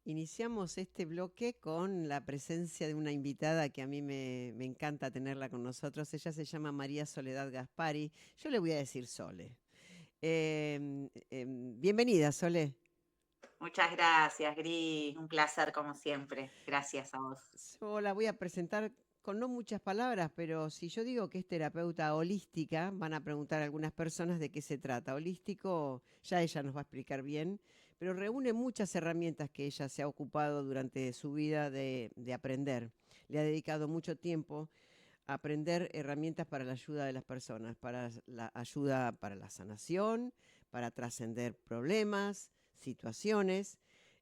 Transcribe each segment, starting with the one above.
Iniciamos este bloque con la presencia de una invitada que a mí me encanta tenerla con nosotros. Ella se llama María Soledad Gaspari. Yo le voy a decir Sole. Bienvenida, Sole. Muchas gracias, Gris. Un placer como siempre. Gracias a vos. Yo la voy a presentar con no muchas palabras, pero si yo digo que es terapeuta holística, van a preguntar algunas personas de qué se trata. Holístico, ya ella nos va a explicar bien, pero reúne muchas herramientas que ella se ha ocupado durante su vida de aprender. Le ha dedicado mucho tiempo a aprender herramientas para la ayuda de las personas, para la ayuda para la sanación, para trascender problemas, situaciones.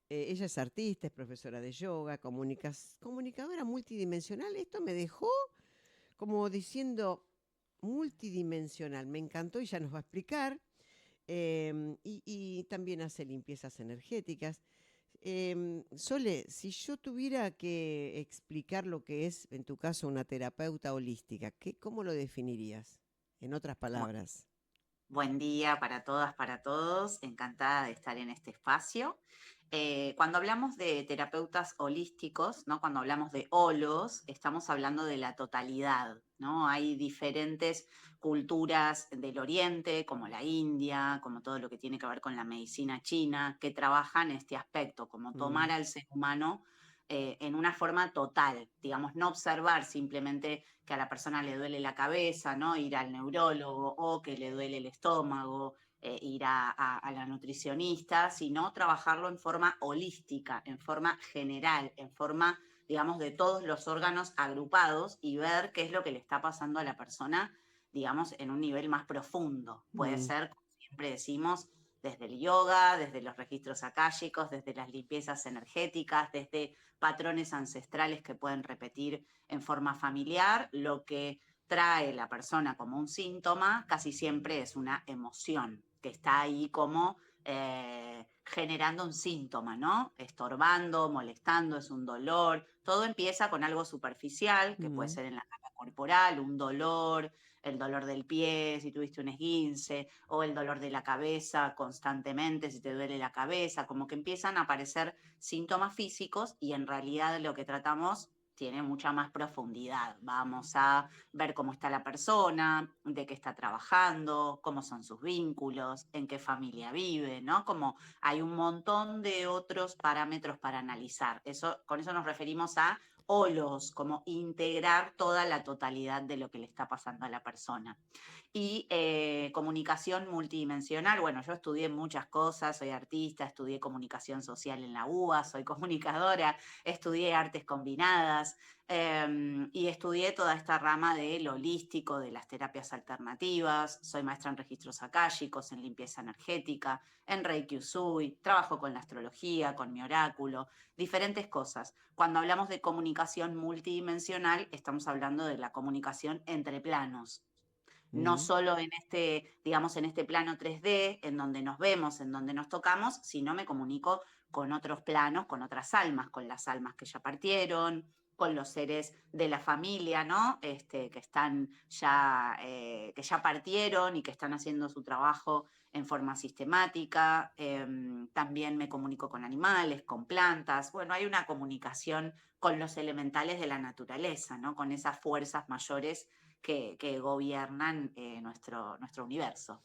Ella es artista, es profesora de yoga, comunicadora multidimensional. Esto me dejó como diciendo multidimensional. Me encantó y ya nos va a explicar. Y también hace limpiezas energéticas. Sole, si yo tuviera que explicar lo que es, en tu caso, una terapeuta holística, ¿cómo lo definirías? En otras Bu- palabras. Buen día para todas, para todos. Encantada de estar en este espacio. Cuando hablamos de terapeutas holísticos, ¿no? Cuando hablamos de holos, estamos hablando de la totalidad, ¿no? Hay diferentes culturas del Oriente, como la India, como todo lo que tiene que ver con la medicina china, que trabajan este aspecto, como Mm, tomar al ser humano en una forma total, digamos, no observar simplemente que a la persona le duele la cabeza, ¿no? Ir al neurólogo o que le duele el estómago, ir a la nutricionista, sino trabajarlo en forma holística, en forma general, en forma, digamos, de todos los órganos agrupados y ver qué es lo que le está pasando a la persona, digamos, en un nivel más profundo. Puede mm, ser, como siempre decimos, desde el yoga, desde los registros akáshicos, desde las limpiezas energéticas, desde patrones ancestrales que pueden repetir en forma familiar, lo que trae la persona como un síntoma casi siempre es una emoción que está ahí como generando un síntoma, ¿no? Estorbando, molestando, es un dolor. Todo empieza con algo superficial, que puede mm. ser en la capa corporal, un dolor, el dolor del pie, si tuviste un esguince, o el dolor de la cabeza constantemente, si te duele la cabeza, como que empiezan a aparecer síntomas físicos y en realidad lo que tratamos tiene mucha más profundidad. Vamos a ver cómo está la persona, de qué está trabajando, cómo son sus vínculos, en qué familia vive, ¿no? Como hay un montón de otros parámetros para analizar. Eso, con eso nos referimos a holos, como integrar toda la totalidad de lo que le está pasando a la persona. Y comunicación multidimensional, bueno, yo estudié muchas cosas, soy artista, estudié comunicación social en la UBA, soy comunicadora, estudié artes combinadas y estudié toda esta rama del holístico, de las terapias alternativas, soy maestra en registros akáshicos, en limpieza energética, en Reiki Usui, trabajo con la astrología, con mi oráculo, diferentes cosas. Cuando hablamos de comunicación multidimensional, estamos hablando de la comunicación entre planos, no Mm. solo en este, digamos, en este plano 3D, en donde nos vemos, en donde nos tocamos, sino me comunico con otros planos, con otras almas, con las almas que ya partieron, con los seres de la familia, ¿no? Que están ya, que ya partieron y que están haciendo su trabajo en forma sistemática. También me comunico con animales, con plantas. Bueno, hay una comunicación con los elementales de la naturaleza, ¿no? Con esas fuerzas mayores que gobiernan nuestro universo.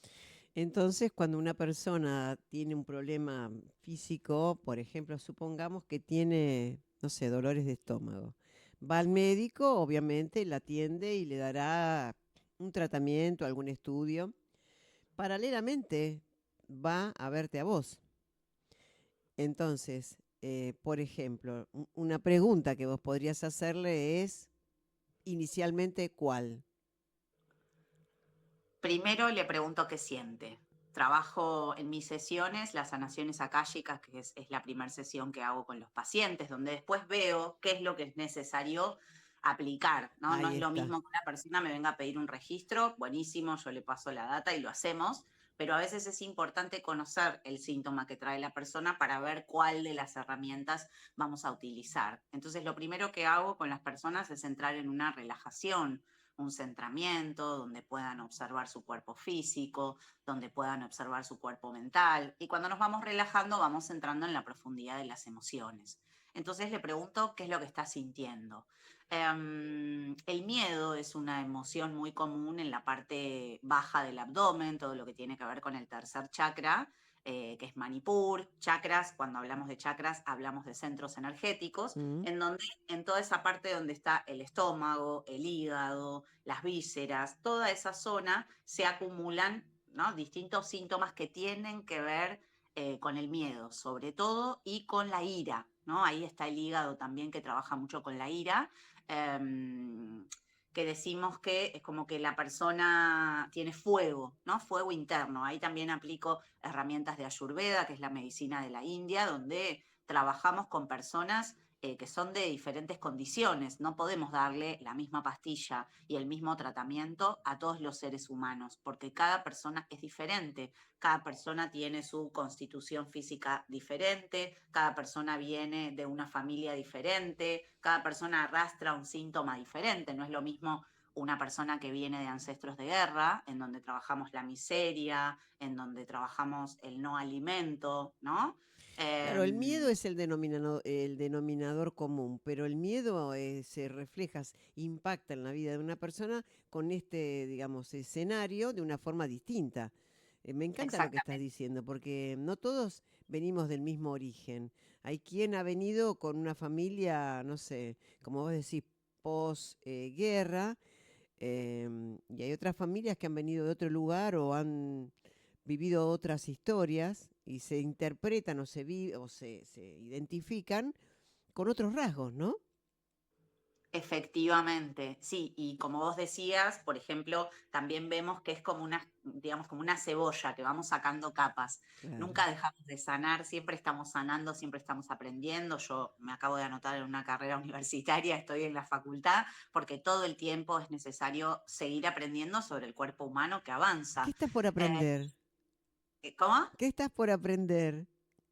Entonces, cuando una persona tiene un problema físico, por ejemplo, supongamos que tiene, no sé, dolores de estómago, va al médico, obviamente, la atiende y le dará un tratamiento, algún estudio. Paralelamente, va a verte a vos. Entonces, por ejemplo, una pregunta que vos podrías hacerle es, inicialmente, ¿cuál? Primero le pregunto qué siente. Trabajo en mis sesiones, las sanaciones akáshicas, que es la primera sesión que hago con los pacientes, donde después veo qué es lo que es necesario aplicar, ¿no? No Ahí es lo está. mismo que una persona me venga a pedir un registro, buenísimo, yo le paso la data y lo hacemos, pero a veces es importante conocer el síntoma que trae la persona para ver cuál de las herramientas vamos a utilizar. Entonces, lo primero que hago con las personas es entrar en una relajación, un centramiento, donde puedan observar su cuerpo físico, donde puedan observar su cuerpo mental. Y cuando nos vamos relajando, vamos entrando en la profundidad de las emociones. Entonces le pregunto qué es lo que está sintiendo. El miedo es una emoción muy común en la parte baja del abdomen, todo lo que tiene que ver con el tercer chakra, que es Manipur. Chakras, cuando hablamos de chakras, hablamos de centros energéticos, Mm. en donde en toda esa parte donde está el estómago, el hígado, las vísceras, toda esa zona se acumulan, ¿no?, distintos síntomas que tienen que ver con el miedo, sobre todo, y con la ira, ¿no? Ahí está el hígado también, que trabaja mucho con la ira. em, que decimos que es como que la persona tiene fuego, ¿no? Fuego interno. Ahí también aplico herramientas de Ayurveda, que es la medicina de la India, donde trabajamos con personas que son de diferentes condiciones. No podemos darle la misma pastilla y el mismo tratamiento a todos los seres humanos, porque cada persona es diferente. Cada persona tiene su constitución física diferente, cada persona viene de una familia diferente, cada persona arrastra un síntoma diferente. No es lo mismo una persona que viene de ancestros de guerra, en donde trabajamos la miseria, en donde trabajamos el no alimento, ¿no? Claro, el miedo Em, es el denominador común, pero el miedo se refleja, impacta en la vida de una persona con este, digamos, escenario de una forma distinta. Me encanta lo que estás Exactamente. diciendo, porque no todos venimos del mismo origen. Hay quien ha venido con una familia, no sé, como vos decís, post y hay otras familias que han venido de otro lugar o han vivido otras historias y se interpretan o se identifican con otros rasgos, ¿no? Efectivamente, sí, y como vos decías, por ejemplo, también vemos que es como una, digamos, como una cebolla que vamos sacando capas. Claro. Nunca dejamos de sanar, siempre estamos sanando, siempre estamos aprendiendo. Yo me acabo de anotar en una carrera universitaria, estoy en la facultad, porque todo el tiempo es necesario seguir aprendiendo sobre el cuerpo humano que ¿Qué avanza. estás por Eh, aprender? ¿Cómo? ¿Qué estás por aprender?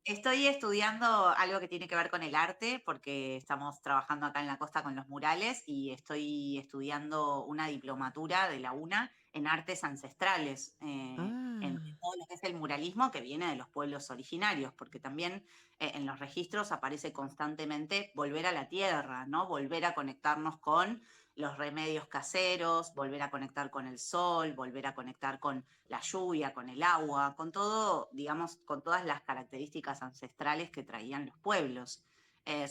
Estoy estudiando algo que tiene que ver con el arte, porque estamos trabajando acá en la costa con los murales y estoy estudiando una diplomatura de la UNA en artes ancestrales, en Ah, todo lo que es el muralismo que viene de los pueblos originarios, porque también en los registros aparece constantemente volver a la tierra, ¿no? Volver a conectarnos con los remedios caseros, volver a conectar con el sol, volver a conectar con la lluvia, con el agua, con todo, digamos, con todas las características ancestrales que traían los pueblos.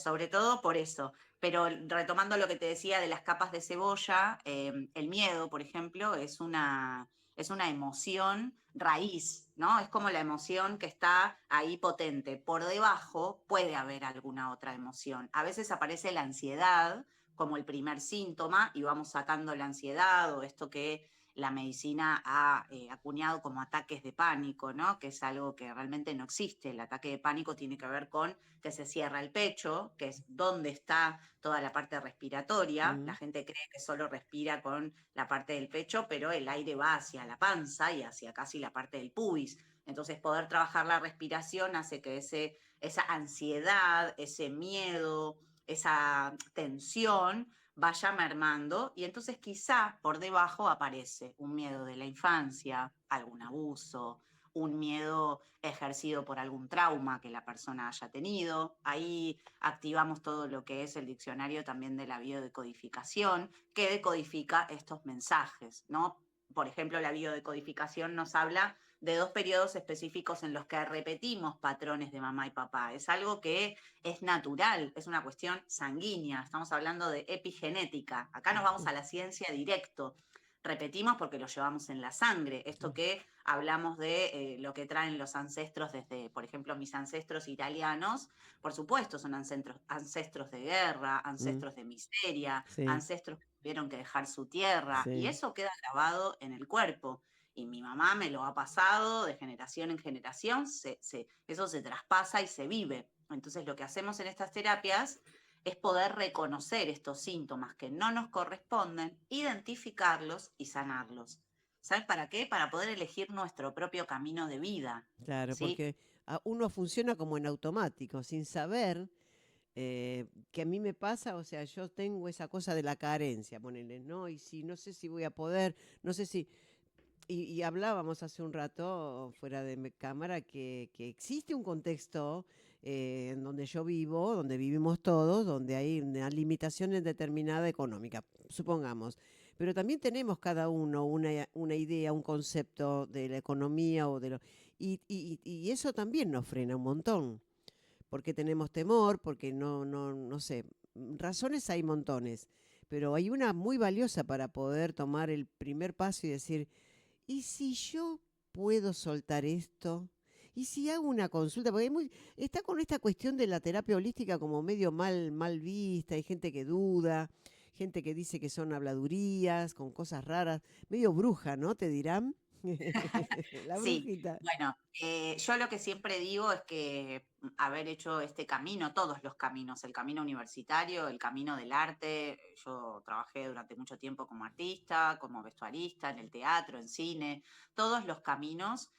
Sobre todo por eso. Pero retomando lo que te decía de las capas de cebolla, el miedo, por ejemplo, es una emoción raíz, ¿no? Es como la emoción que está ahí potente. Por debajo puede haber alguna otra emoción. A veces aparece la ansiedad como el primer síntoma y vamos sacando la ansiedad o esto que la medicina ha acuñado como ataques de pánico, ¿no? Que es algo que realmente no existe. El ataque de pánico tiene que ver con que se cierra el pecho, que es donde está toda la parte respiratoria. La mm. gente cree que solo respira con la parte del pecho, pero el aire va hacia la panza y hacia casi la parte del pubis. Entonces, poder trabajar la respiración hace que esa ansiedad, ese miedo, esa tensión vaya mermando y entonces quizá por debajo aparece un miedo de la infancia, algún abuso, un miedo ejercido por algún trauma que la persona haya tenido. Ahí activamos todo lo que es el diccionario también de la biodecodificación, que decodifica estos mensajes, ¿no? Por ejemplo, la biodecodificación nos habla de dos periodos específicos en los que repetimos patrones de mamá y papá. Es algo que es natural, es una cuestión sanguínea, estamos hablando de epigenética. Acá nos vamos a la ciencia directo. Repetimos porque lo llevamos en la sangre. Esto que hablamos de lo que traen los ancestros desde, por ejemplo, mis ancestros italianos, por supuesto, son ancestros de guerra, Mm, ancestros de miseria, sí, ancestros que tuvieron que dejar su tierra, y sí. eso queda grabado en el cuerpo. Y mi mamá me lo ha pasado de generación en generación, eso se traspasa y se vive. Entonces lo que hacemos en estas terapias es poder reconocer estos síntomas que no nos corresponden, identificarlos y sanarlos. ¿Sabes para qué? Para poder elegir nuestro propio camino de vida, Claro, ¿sí? porque uno funciona como en automático, sin saber. que a mí me pasa, o sea, yo tengo esa cosa de la carencia, ponele, ¿no? Y si no sé si voy a poder, no sé si... Y hablábamos hace un rato, fuera de cámara, que existe un contexto en donde yo vivo, donde vivimos todos, donde hay una limitación determinada económica, supongamos. Pero también tenemos cada uno una idea, un concepto de la economía o de lo... Y eso también nos frena un montón, porque tenemos temor, porque no sé, razones hay montones, pero hay una muy valiosa para poder tomar el primer paso y decir, ¿y si yo puedo soltar esto? ¿Y si hago una consulta? Porque está con esta cuestión de la terapia holística como medio mal vista, hay gente que duda, gente que dice que son habladurías, con cosas raras, medio bruja, ¿no? Te dirán. La Sí, brujita. bueno, yo lo que siempre digo es que haber hecho este camino, todos los caminos, el camino universitario, el camino del arte, yo trabajé durante mucho tiempo como artista, como vestuarista, en el teatro, en cine, todos los caminos,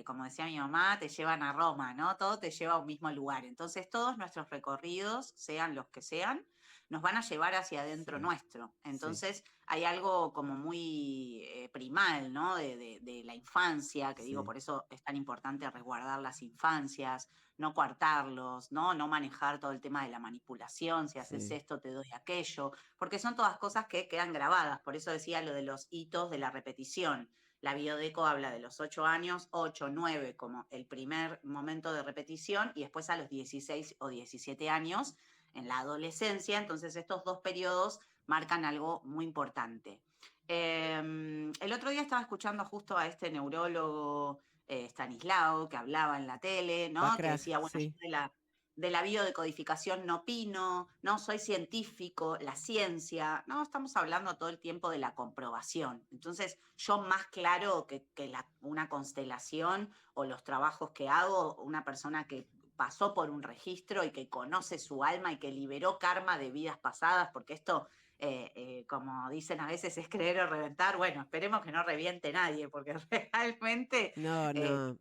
como decía mi mamá, te llevan a Roma, ¿no? Todo te lleva a un mismo lugar. Entonces, todos nuestros recorridos, sean los que sean, nos van a llevar hacia adentro Sí, nuestro. sí, Entonces, hay algo como muy primal, ¿no? De la infancia, que digo, sí, por eso es tan importante resguardar las infancias, no coartarlos, ¿no? No manejar todo el tema de la manipulación, si haces sí. esto te doy aquello, porque son todas cosas que quedan grabadas. Por eso decía lo de los hitos de la repetición. La biodeco habla de los 8 años, 8, 9 como el primer momento de repetición y después a los 16 o 17 años en la adolescencia. Entonces estos dos periodos marcan algo muy importante. El otro día estaba escuchando justo a este neurólogo Stanislao, que hablaba en la tele, ¿no? Que Backrack, decía, bueno, yo sí. de la biodecodificación no opino, no soy científico, la ciencia, no, estamos hablando todo el tiempo de la comprobación. Entonces, yo más claro que una constelación o los trabajos que hago, una persona que pasó por un registro y que conoce su alma y que liberó karma de vidas pasadas, porque esto como dicen a veces, es creer o reventar. Bueno, esperemos que no reviente nadie, porque realmente No, eh, no,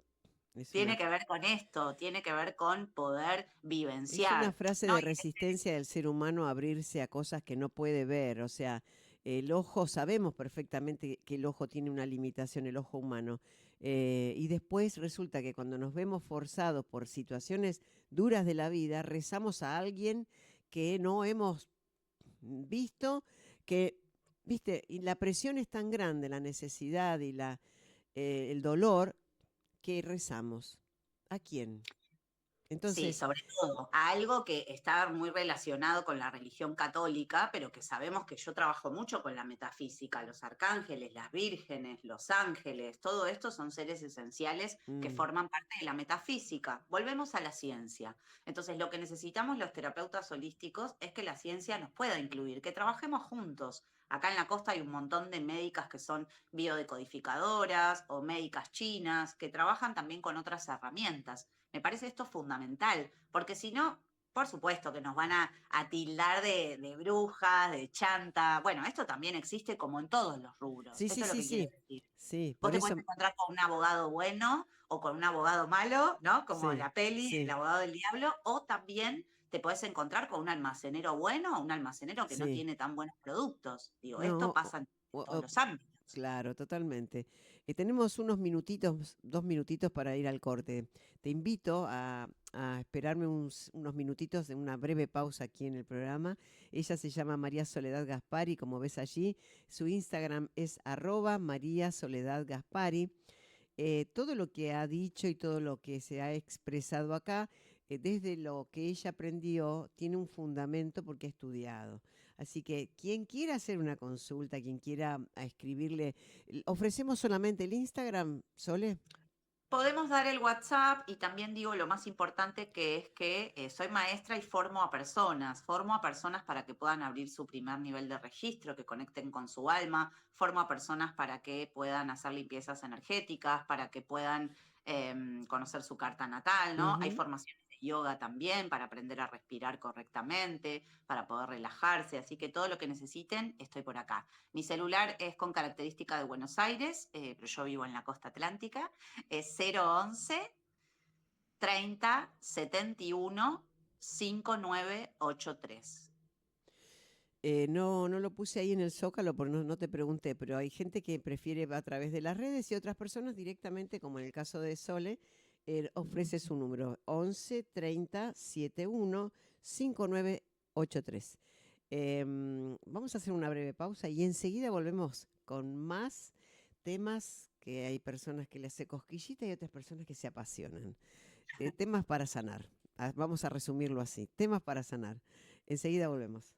es tiene una, que ver con esto, tiene que ver con poder es una vivenciar, frase ¿no? de resistencia del ser humano a abrirse a cosas que no puede ver. O sea, el ojo, sabemos perfectamente que el ojo tiene una limitación, el ojo humano. Y después resulta que cuando nos vemos forzados por situaciones duras de la vida, rezamos a alguien que no hemos visto, que, viste, y la presión es tan grande, la necesidad y el dolor, que rezamos. ¿A quién? Sí, Entonces, sobre todo, a algo que está muy relacionado con la religión católica, pero que sabemos que yo trabajo mucho con la metafísica, los arcángeles, las vírgenes, los ángeles, todo esto son seres esenciales que mm, forman parte de la metafísica. Volvemos a la ciencia. Entonces, lo que necesitamos los terapeutas holísticos es que la ciencia nos pueda incluir, que trabajemos juntos. Acá en la costa hay un montón de médicas que son biodecodificadoras o médicas chinas, que trabajan también con otras herramientas. Me parece esto fundamental, porque si no, por supuesto que nos van a tildar de brujas, de chanta. Bueno, esto también existe como en todos los rubros. sí, sí, Esto es lo sí, que quiero sí, decir. sí, Vos por te puedes eso, encontrar con un abogado bueno o con un abogado malo, ¿no? Como sí, la peli, el sí, abogado del diablo, o también te puedes encontrar con un almacenero bueno o un almacenero que no sí. tiene tan buenos productos. Digo, esto No, pasa en todos o- los ámbitos. claro, totalmente. Tenemos unos minutitos, 2 minutitos para ir al corte. Te invito a esperarme unos minutitos de una breve pausa aquí en el programa. Ella se llama María Soledad Gaspari, como ves allí. Su Instagram es @María Soledad Gaspari. Todo lo que ha dicho y todo lo que se ha expresado acá, desde lo que ella aprendió, tiene un fundamento porque ha estudiado. Así que quien quiera hacer una consulta, quien quiera escribirle, ofrecemos solamente el Instagram, Sole. Podemos dar el WhatsApp y también digo lo más importante que es que soy maestra y formo a personas para que puedan abrir su primer nivel de registro, que conecten con su alma, formo a personas para que puedan hacer limpiezas energéticas, para que puedan conocer su carta natal, ¿no? Hay Ujú. formaciones de yoga también para aprender a respirar correctamente, para poder relajarse, así que todo lo que necesiten, estoy por acá. Mi celular es con característica de Buenos Aires, pero yo vivo en la costa atlántica, es 011 30 71 5983. No lo puse ahí en el Zócalo porque no te pregunté, pero hay gente que prefiere a través de las redes y otras personas directamente, como en el caso de Sole, ofrece su número 11 30 71 5983. Vamos a hacer una breve pausa y enseguida volvemos con más temas que hay personas que le hace cosquillita y otras personas que se apasionan. Temas para sanar. Vamos a resumirlo así. Temas para sanar. Enseguida volvemos.